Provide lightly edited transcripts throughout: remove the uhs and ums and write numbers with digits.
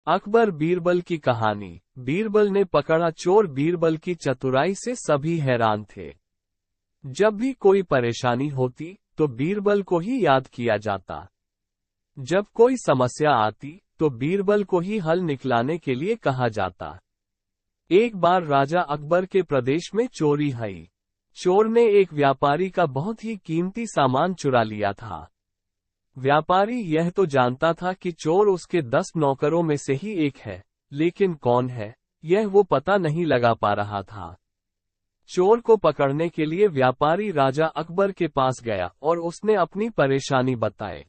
अकबर बीरबल की कहानी। बीरबल ने पकड़ा चोर। बीरबल की चतुराई से सभी हैरान थे। जब भी कोई परेशानी होती तो बीरबल को ही याद किया जाता। जब कोई समस्या आती तो बीरबल को ही हल निकलाने के लिए कहा जाता। एक बार राजा अकबर के प्रदेश में चोरी हुई। चोर ने एक व्यापारी का बहुत ही कीमती सामान चुरा लिया था। व्यापारी यह तो जानता था कि चोर उसके 10 नौकरों में से ही एक है, लेकिन कौन है यह वो पता नहीं लगा पा रहा था। चोर को पकड़ने के लिए व्यापारी राजा अकबर के पास गया और उसने अपनी परेशानी बताई।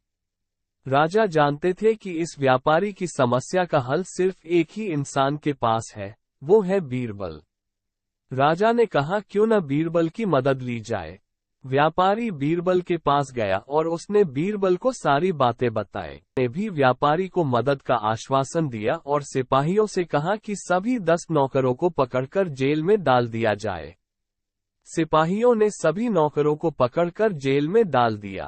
राजा जानते थे कि इस व्यापारी की समस्या का हल सिर्फ एक ही इंसान के पास है, वो है बीरबल। राजा ने कहा क्यों न बीरबल की मदद ली जाए। व्यापारी बीरबल के पास गया और उसने बीरबल को सारी बातें बताई। ने भी व्यापारी को मदद का आश्वासन दिया और सिपाहियों से कहा कि सभी 10 नौकरों को पकड़कर जेल में डाल दिया जाए। सिपाहियों ने सभी नौकरों को पकड़कर जेल में डाल दिया।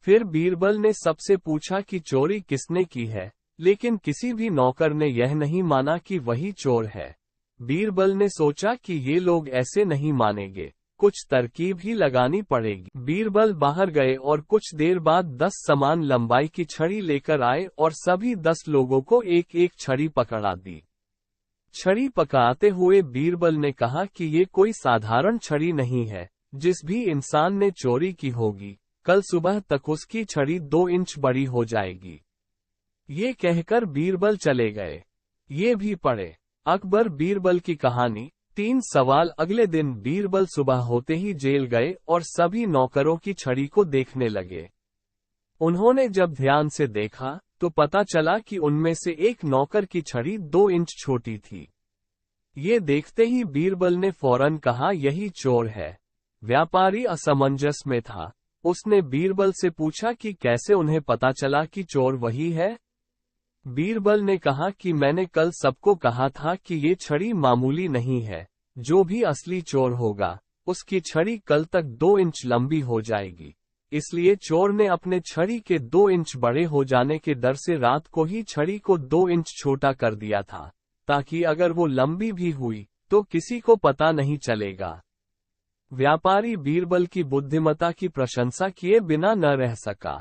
फिर बीरबल ने सबसे पूछा कि चोरी किसने की है, लेकिन किसी भी नौकर ने यह नहीं माना कि वही चोर है। बीरबल ने सोचा कि ये लोग ऐसे नहीं मानेंगे, कुछ तरकीब ही लगानी पड़ेगी। बीरबल बाहर गए और कुछ देर बाद 10 समान लंबाई की छड़ी लेकर आए और सभी 10 लोगों को एक एक छड़ी पकड़ा दी। छड़ी पकड़ाते हुए बीरबल ने कहा कि ये कोई साधारण छड़ी नहीं है। जिस भी इंसान ने चोरी की होगी, कल सुबह तक उसकी छड़ी 2 इंच बड़ी हो जाएगी। ये कहकर बीरबल चले गए। ये भी पढ़े अकबर बीरबल की कहानी। 3 सवाल। अगले दिन बीरबल सुबह होते ही जेल गए और सभी नौकरों की छड़ी को देखने लगे। उन्होंने जब ध्यान से देखा तो पता चला कि उनमें से एक नौकर की छड़ी 2 इंच छोटी थी। ये देखते ही बीरबल ने फौरन कहा यही चोर है। व्यापारी असमंजस में था। उसने बीरबल से पूछा कि कैसे उन्हें पता चला कि चोर वही है। बीरबल ने कहा कि मैंने कल सबको कहा था कि ये छड़ी मामूली नहीं है। जो भी असली चोर होगा उसकी छड़ी कल तक 2 इंच लंबी हो जाएगी। इसलिए चोर ने अपने छड़ी के 2 इंच बड़े हो जाने के डर से रात को ही छड़ी को 2 इंच छोटा कर दिया था, ताकि अगर वो लंबी भी हुई तो किसी को पता नहीं चलेगा। व्यापारी बीरबल की बुद्धिमत्ता की प्रशंसा किए बिना न रह सका।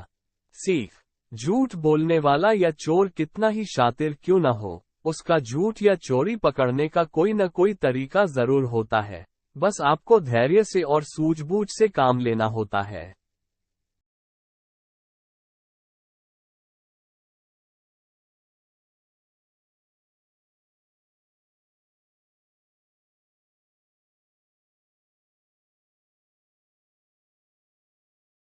सीख। झूठ बोलने वाला या चोर कितना ही शातिर क्यों न हो, उसका झूठ या चोरी पकड़ने का कोई न कोई तरीका जरूर होता है। बस आपको धैर्य से और सूझबूझ से काम लेना होता है।